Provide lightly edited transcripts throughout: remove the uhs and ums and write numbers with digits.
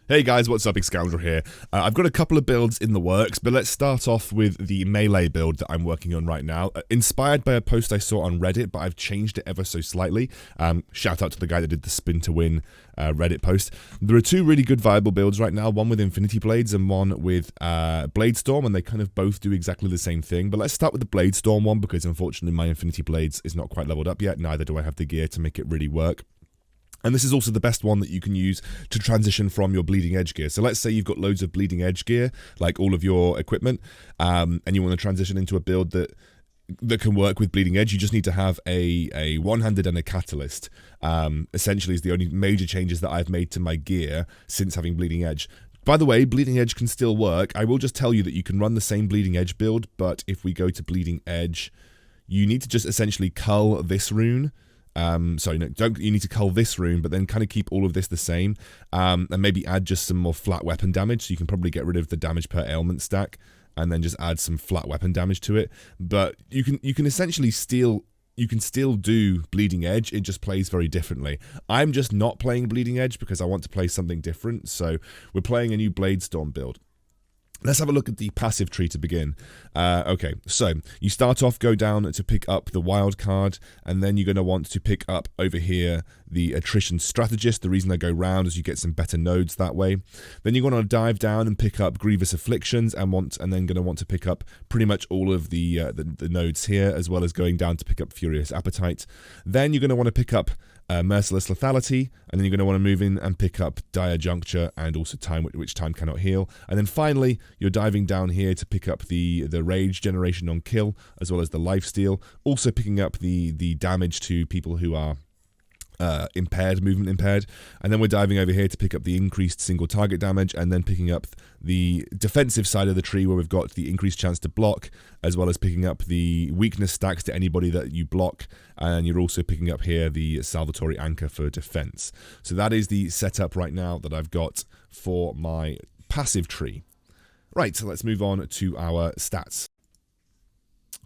Hey guys, what's up? Excoundrel here. I've got a couple of builds in the works, but let's start off with the melee build that I'm working on right now. Inspired by a post I saw on Reddit, but I've changed it ever so slightly. Shout out to the guy that did the spin to win Reddit post. There are two really good viable builds right now, one with Infinity Blades and one with Bladestorm, and they kind of both do exactly the same thing. But let's start with the Bladestorm one, because unfortunately my Infinity Blades is not quite leveled up yet, neither do I have the gear to make it really work. And this is also the best one that you can use to transition from your bleeding edge gear. So let's say you've got loads of bleeding edge gear, like all of your equipment, and you want to transition into a build that can work with bleeding edge. You just need to have a one-handed and a catalyst. Essentially is the only major changes that I've made to my gear since having bleeding edge. By the way, bleeding edge can still work. I will just tell you that you can run the same bleeding edge build, but if we go to bleeding edge, you need to just essentially cull this rune. You need to cull this rune, but then kind of keep all of this the same, and maybe add just some more flat weapon damage. So you can probably get rid of the damage per ailment stack, and then just add some flat weapon damage to it. But you can essentially still do bleeding edge. It just plays very differently. I'm just not playing bleeding edge because I want to play something different. So we're playing a new Bladestorm build. Let's have a look at the passive tree to begin. Okay, so you start off, go down to pick up the wild card, and then you're going to want to pick up over here the attrition strategist. The reason I go round is you get some better nodes that way. Then you're going to dive down and pick up grievous afflictions, and then going to want to pick up pretty much all of the nodes here, as well as going down to pick up furious appetite. Then you're going to want to pick up merciless lethality, and then you're going to want to move in and pick up dire juncture and also time, which time cannot heal. And then finally you're diving down here to pick up the rage generation on kill, as well as the lifesteal, also picking up the damage to people who are movement impaired, and then we're diving over here to pick up the increased single target damage, and then picking up the defensive side of the tree where we've got the increased chance to block, as well as picking up the weakness stacks to anybody that you block, and you're also picking up here the salvatory anchor for defense. So that is the setup right now that I've got for my passive tree. Right, so let's move on to our stats.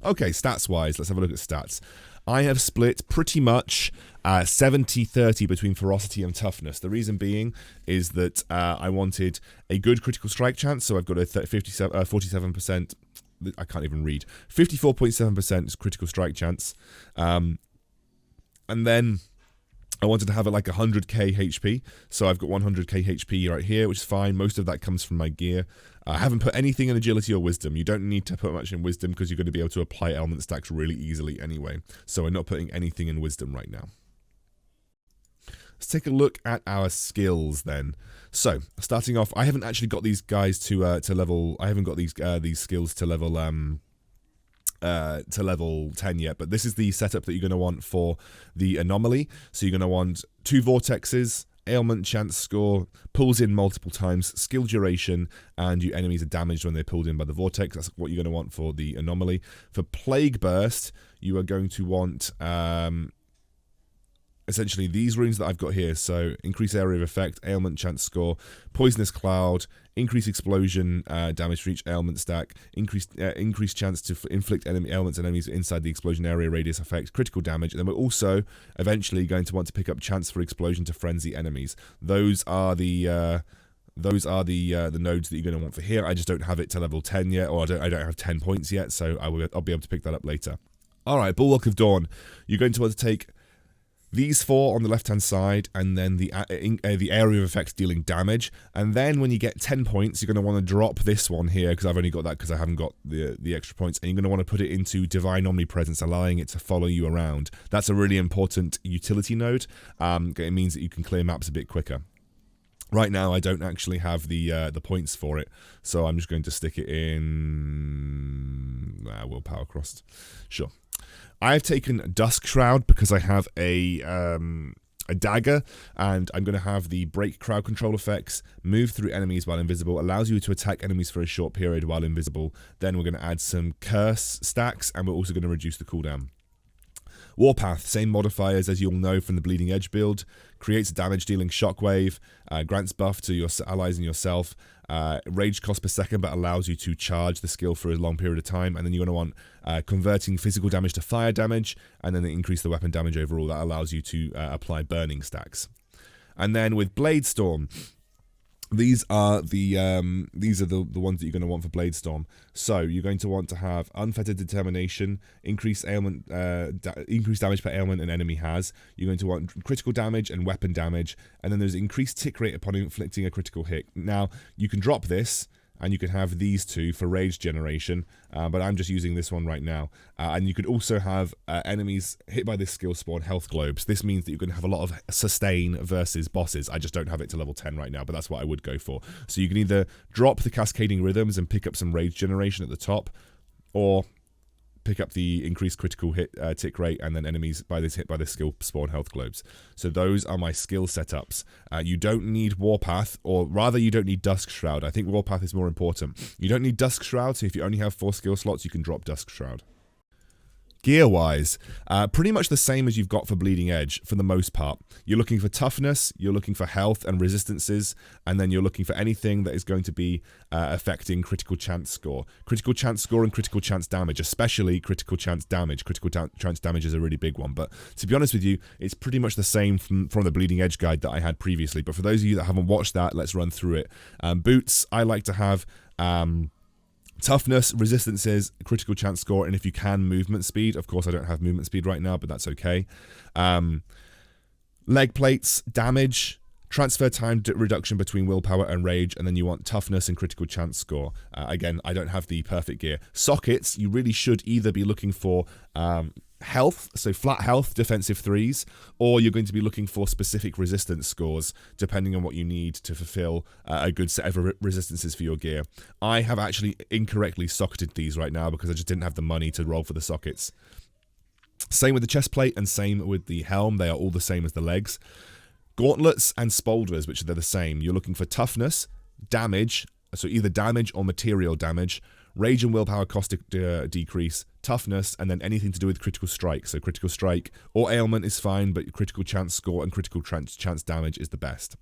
Okay, stats-wise, let's have a look at stats. I have split pretty much 70-30 between ferocity and toughness. The reason being is that I wanted a good critical strike chance, so I've got a 47%, I can't even read, 54.7% critical strike chance. And then I wanted to have it like 100k HP, so I've got 100k HP right here, which is fine. Most of that comes from my gear. I haven't put anything in agility or wisdom. You don't need to put much in wisdom because you're going to be able to apply ailment stacks really easily anyway. So I'm not putting anything in wisdom right now. Let's take a look at our skills then. So starting off, I haven't actually got these guys to level. I haven't got these skills to level 10 yet, but this is the setup that you're going to want for the anomaly. So you're going to want 2 vortexes, ailment chance score, pulls in multiple times, skill duration, and your enemies are damaged when they're pulled in by the vortex. That's what you're going to want for the anomaly. For plague burst, you are going to want essentially these runes that I've got here. So increase area of effect, ailment chance score, poisonous cloud, increase explosion damage for each ailment stack, increased chance to inflict ailments and enemies inside the explosion area radius effect, critical damage, and then we're also eventually going to want to pick up chance for explosion to frenzy enemies. Those are the nodes that you're going to want for here. I just don't have it to level 10 yet, or I don't have 10 points yet, so I'll be able to pick that up later. All right, Bulwark of Dawn. You're going to want to take these 4 on the left-hand side, and then the area of effect dealing damage. And then when you get 10 points, you're going to want to drop this one here, because I've only got that because I haven't got the extra points. And you're going to want to put it into Divine Omnipresence, allowing it to follow you around. That's a really important utility node. It means that you can clear maps a bit quicker. Right now, I don't actually have the points for it, so I'm just going to stick it in Willpower Crossed. Sure. I've taken Dusk Shroud because I have a dagger, and I'm going to have the break crowd control effects, move through enemies while invisible, allows you to attack enemies for a short period while invisible. Then we're going to add some curse stacks, and we're also going to reduce the cooldown. Warpath, same modifiers as you'll know from the Bleeding Edge build, creates a damage dealing shockwave, grants buff to your allies and yourself, rage cost per second but allows you to charge the skill for a long period of time, and then you're going to want converting physical damage to fire damage, and then increase the weapon damage overall. That allows you to apply burning stacks. And then with Bladestorm, These are the ones that you're going to want for Bladestorm. So you're going to want to have Unfettered Determination, increased ailment, increased damage per ailment an enemy has. You're going to want critical damage and weapon damage, and then there's increased tick rate upon inflicting a critical hit. Now you can drop this, and you can have these two for rage generation, but I'm just using this one right now. And you could also have enemies hit by this skill spawn health globes. This means that you're going to have a lot of sustain versus bosses. I just don't have it to level 10 right now, but that's what I would go for. So you can either drop the cascading rhythms and pick up some rage generation at the top, or pick up the increased critical hit tick rate, and then enemies by this hit by this skill spawn health globes. So those are my skill setups. You don't need Warpath, or rather you don't need Dusk Shroud. I think Warpath is more important. You don't need Dusk Shroud, so if you only have 4 skill slots, you can drop Dusk Shroud. Gear-wise, pretty much the same as you've got for Bleeding Edge for the most part. You're looking for toughness, you're looking for health and resistances, and then you're looking for anything that is going to be affecting critical chance score. Critical chance score and critical chance damage, especially critical chance damage. Critical chance damage is a really big one, but to be honest with you, it's pretty much the same from the Bleeding Edge guide that I had previously. But for those of you that haven't watched that, let's run through it. Boots, I like to have toughness, resistances, critical chance score, and if you can, movement speed. Of course, I don't have movement speed right now, but that's okay. Leg plates, damage, transfer time reduction between willpower and rage, and then you want toughness and critical chance score. Again, I don't have the perfect gear. Sockets, you really should either be looking for health, so flat health, defensive 3s, or you're going to be looking for specific resistance scores, depending on what you need to fulfill a good set of resistances for your gear. I have actually incorrectly socketed these right now because I just didn't have the money to roll for the sockets. Same with the chest plate and same with the helm. They are all the same as the legs. Gauntlets and spolders, which are the same. You're looking for toughness, damage, so either damage or material damage, rage and willpower cost decrease, toughness, and then anything to do with critical strike. So critical strike or ailment is fine, but critical chance score and critical chance damage is the best.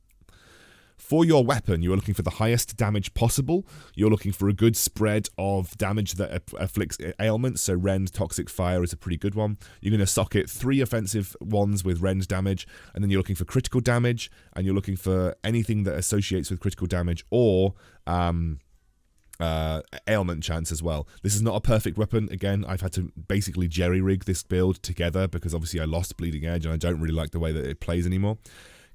For your weapon, you are looking for the highest damage possible. You're looking for a good spread of damage that afflicts ailments, so Rend, Toxic Fire is a pretty good one. You're going to socket 3 offensive ones with Rend damage, and then you're looking for critical damage, and you're looking for anything that associates with critical damage or ailment chance as well. This is not a perfect weapon. Again, I've had to basically jerry-rig this build together because obviously I lost Bleeding Edge and I don't really like the way that it plays anymore.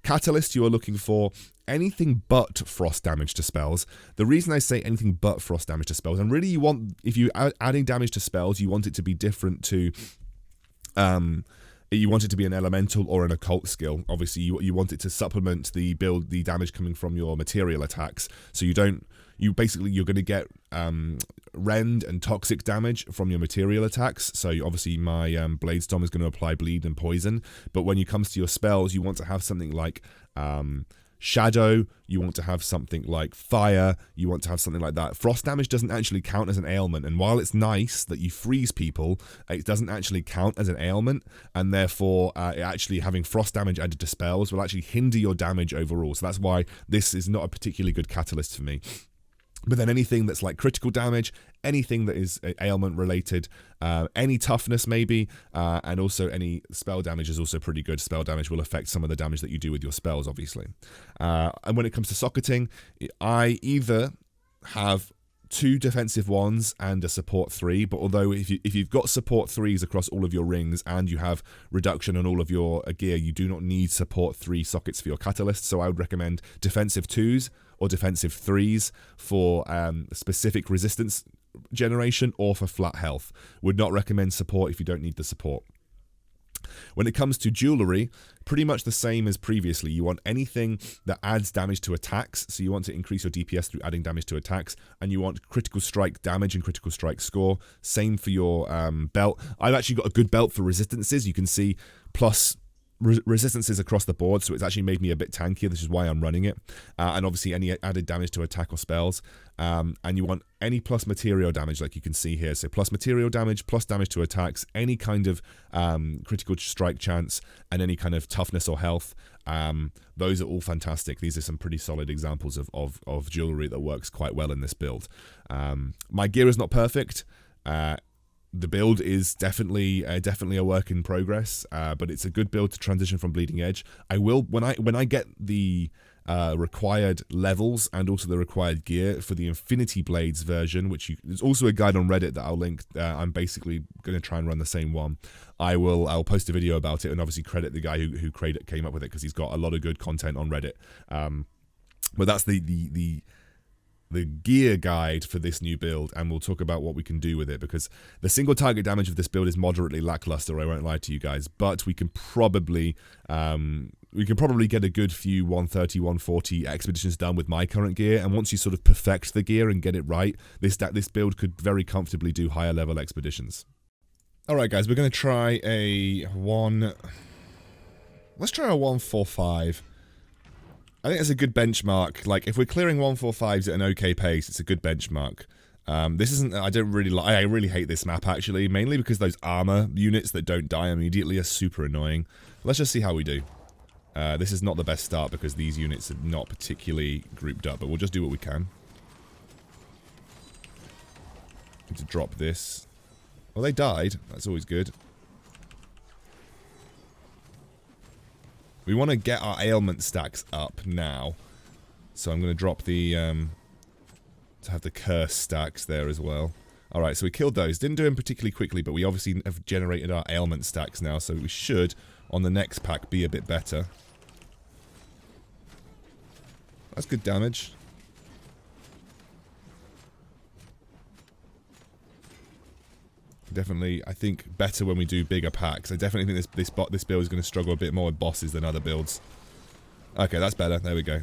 Catalyst, you are looking for anything but frost damage to spells. The reason I say anything but frost damage to spells, and really you want, if you're adding damage to spells, you want it to be different to, you want it to be an elemental or an occult skill. Obviously, you want it to supplement the damage coming from your material attacks. So you're going to get rend and toxic damage from your material attacks. So obviously my Bladestorm is going to apply bleed and poison. But when it comes to your spells, you want to have something like shadow, you want to have something like fire, you want to have something like that. Frost damage doesn't actually count as an ailment, and while it's nice that you freeze people, it doesn't actually count as an ailment, and therefore actually having frost damage added to spells will actually hinder your damage overall. So that's why this is not a particularly good catalyst for me. But then anything that's like critical damage, anything that is ailment related, any toughness maybe, and also any spell damage is also pretty good. Spell damage will affect some of the damage that you do with your spells, obviously. And when it comes to socketing, I either have 2 defensive ones and a support 3, but although if you've got support 3s across all of your rings and you have reduction on all of your gear, you do not need support 3 sockets for your catalyst. So I would recommend defensive 2s or defensive 3s for specific resistance generation or for flat health. Would not recommend support if you don't need the support. When it comes to jewelry, pretty much the same as previously. You want anything that adds damage to attacks, so you want to increase your DPS through adding damage to attacks, and you want critical strike damage and critical strike score. Same for your belt. I've actually got a good belt for resistances. You can see plus resistances across the board, so it's actually made me a bit tankier. This is why I'm running it. And obviously any added damage to attack or spells. And you want any plus material damage, like you can see here. So plus material damage, plus damage to attacks, any kind of critical strike chance, and any kind of toughness or health. Those are all fantastic. These are some pretty solid examples of jewelry that works quite well in this build. My gear is not perfect. The build is definitely a work in progress, but it's a good build to transition from Bleeding Edge. I will when I get the required levels and also the required gear for the Infinity Blades version, which there's also a guide on Reddit that I'll link. I'm basically going to try and run the same one. I'll post a video about it and obviously credit the guy who came up with it because he's got a lot of good content on Reddit. But that's the gear guide for this new build, and we'll talk about what we can do with it, because the single target damage of this build is moderately lackluster, I won't lie to you guys, but we can probably get a good few 130, 140 expeditions done with my current gear, and once you sort of perfect the gear and get it right, this build could very comfortably do higher level expeditions. Alright guys, we're going to try let's try a 145. I think it's a good benchmark. Like, if we're clearing 145s at an okay pace, it's a good benchmark. This isn't... I really hate this map, actually. Mainly because those armor units that don't die immediately are super annoying. Let's just see how we do. This is not the best start because these units are not particularly grouped up, but we'll just do what we can. Need to drop this. Well, they died. That's always good. We want to get our ailment stacks up now. So I'm going to drop the, to have the curse stacks there as well. Alright, so we killed those. Didn't do them particularly quickly, but we obviously have generated our ailment stacks now, so we should, on the next pack, be a bit better. That's good damage. Definitely, I think, better when we do bigger packs. I definitely think this build is going to struggle a bit more with bosses than other builds. Okay, that's better. There we go.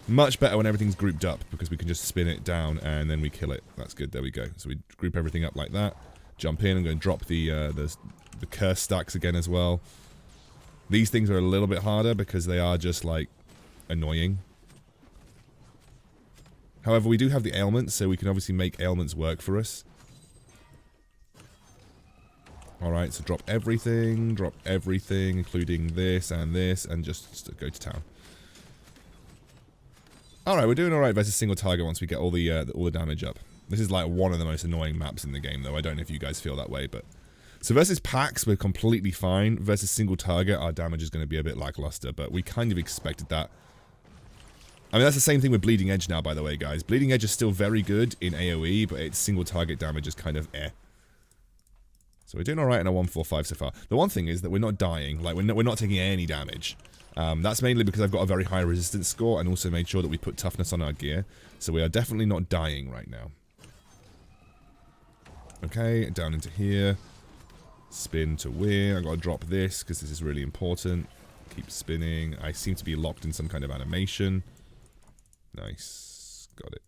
Much better when everything's grouped up, because we can just spin it down and then we kill it. That's good. There we go. So we group everything up like that. Jump in. I'm going to drop the curse stacks again as well. These things are a little bit harder because they are just, like, annoying. However, we do have the ailments, so we can obviously make ailments work for us. Alright, so drop everything, including this, and just go to town. Alright, we're doing alright versus single target once we get all the damage up. This is like one of the most annoying maps in the game, though. I don't know if you guys feel that way, but... So versus packs, we're completely fine. Versus single target, our damage is going to be a bit lackluster, but we kind of expected that. I mean, that's the same thing with Bleeding Edge now, by the way, guys. Bleeding Edge is still very good in AoE, but its single target damage is kind of eh. So we're doing alright in a 145 so far. The one thing is that we're not dying. Like, we're not taking any damage. That's mainly because I've got a very high resistance score and also made sure that we put toughness on our gear. So we are definitely not dying right now. Okay, down into here. Spin to where. I've got to drop this because this is really important. Keep spinning. I seem to be locked in some kind of animation. Nice. Got it.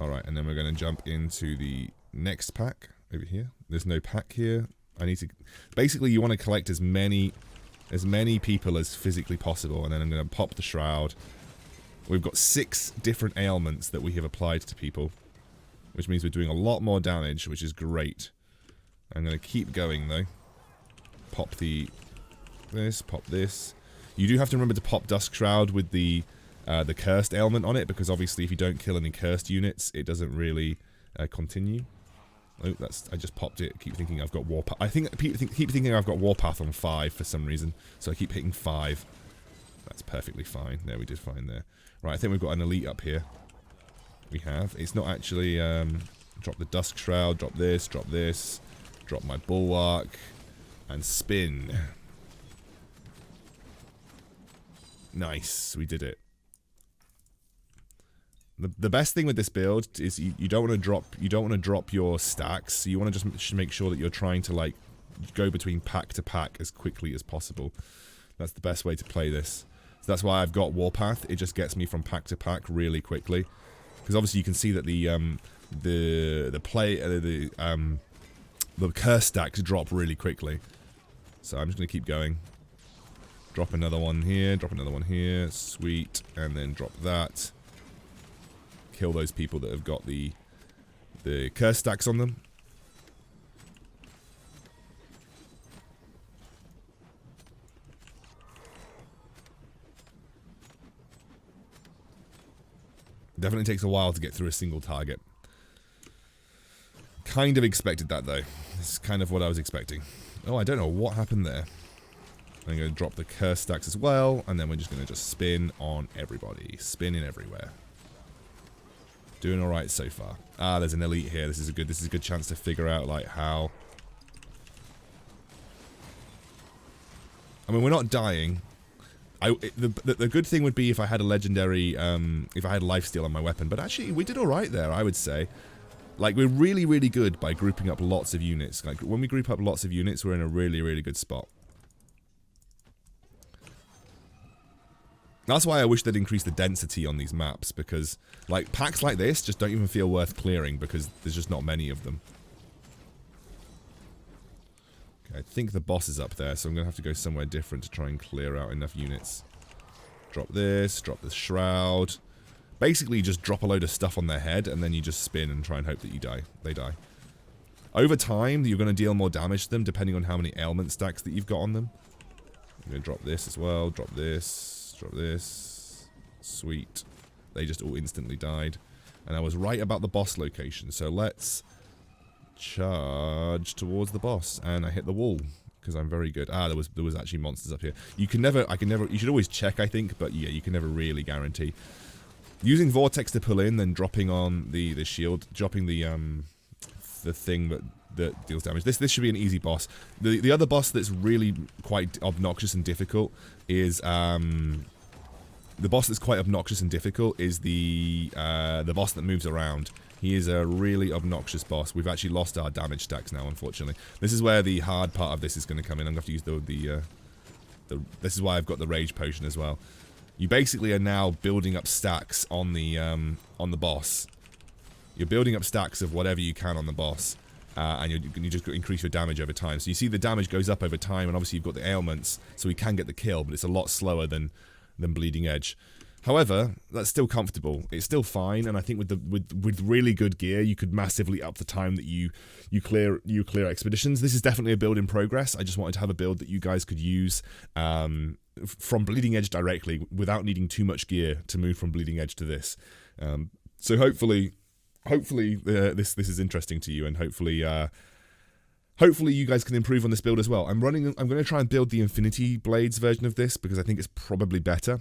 Alright, and then we're going to jump into the next pack. Over here. There's no pack here. I need to... Basically, you want to collect as many people as physically possible, and then I'm going to pop the shroud. We've got 6 different ailments that we have applied to people, which means we're doing a lot more damage, which is great. I'm going to keep going, though. Pop this, pop this. You do have to remember to pop Dusk Shroud with the cursed ailment on it, because obviously if you don't kill any cursed units, it doesn't really continue. Oh, I just popped it. Keep thinking I've got Warpath. I keep thinking I've got Warpath on 5 for some reason, so I keep hitting 5. That's perfectly fine. There, we did fine there. Right, I think we've got an elite up here. We have. It's not actually... drop the Dusk Shroud, drop this, drop my Bulwark, and spin. Nice, we did it. The best thing with this build is you don't want to drop your stacks. You want to just make sure that you're trying to like go between pack to pack as quickly as possible. That's the best way to play this. So that's why I've got Warpath. It just gets me from pack to pack really quickly. Because obviously you can see that the curse stacks drop really quickly. So I'm just going to keep going. Drop another one here, sweet, and then drop that. Kill those people that have got the curse stacks on them. Definitely takes a while to get through a single target. Kind of expected that, though. This is kind of what I was expecting. Oh, I don't know what happened there. I'm going to drop the curse stacks as well, and then we're just going to just spin on everybody. Spinning everywhere. Doing alright so far. Ah, there's an elite here. This is a good chance to figure out, like, how... I mean, we're not dying. The good thing would be if I had a legendary, if I had lifesteal on my weapon, but actually, we did alright there, I would say. Like, we're really, really good by grouping up lots of units. Like, when we group up lots of units, we're in a really, really good spot. That's why I wish they'd increase the density on these maps, because, like, packs like this just don't even feel worth clearing, because there's just not many of them. Okay, I think the boss is up there, so I'm going to have to go somewhere different to try and clear out enough units. Drop this, drop the shroud. Basically, just drop a load of stuff on their head, and then you just spin and try and hope that you die. They die. Over time, you're going to deal more damage to them, depending on how many ailment stacks that you've got on them. I'm going to drop this as well, drop this. Drop this. Sweet. They just all instantly died. And I was right about the boss location. So let's charge towards the boss. And I hit the wall. Because I'm very good. Ah, there was actually monsters up here. You should always check, I think. But yeah, you can never really guarantee. Using Vortex to pull in, then dropping on the shield. Dropping the thing that deals damage. This should be an easy boss. The other boss that's really quite obnoxious and difficult is the boss that's quite obnoxious and difficult is the boss that moves around. He is a really obnoxious boss. We've actually lost our damage stacks now, unfortunately. This is where the hard part of this is going to come in. I'm going to have to use this is why I've got the rage potion as well. You basically are now building up stacks on the boss. You're building up stacks of whatever you can on the boss, and you just increase your damage over time. So you see the damage goes up over time, and obviously you've got the ailments, so we can get the kill, but it's a lot slower than Bleeding Edge. However, that's still comfortable. It's still fine, and I think with really good gear, you could massively up the time that you clear expeditions. This is definitely a build in progress. I just wanted to have a build that you guys could use from Bleeding Edge directly without needing too much gear to move from Bleeding Edge to this. So hopefully this is interesting to you, and hopefully you guys can improve on this build as well. I'm going to try and build the Infinity Blades version of this because I think it's probably better.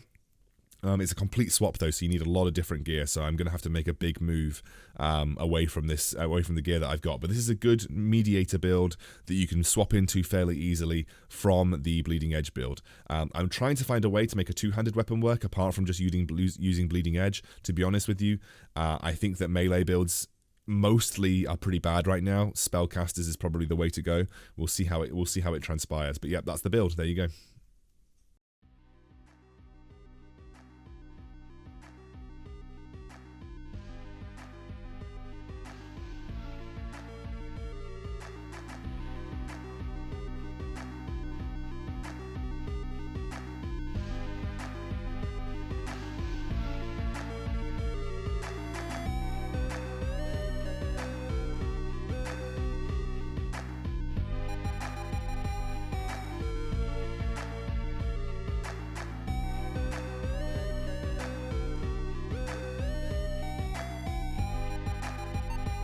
It's a complete swap though, so you need a lot of different gear. So I'm going to have to make a big move away from the gear that I've got. But this is a good mediator build that you can swap into fairly easily from the Bleeding Edge build. I'm trying to find a way to make a two-handed weapon work apart from just using Bleeding Edge. To be honest with you, I think that melee builds mostly are pretty bad right now. Spellcasters is probably the way to go. We'll see how it transpires. But yeah, that's the build. There you go.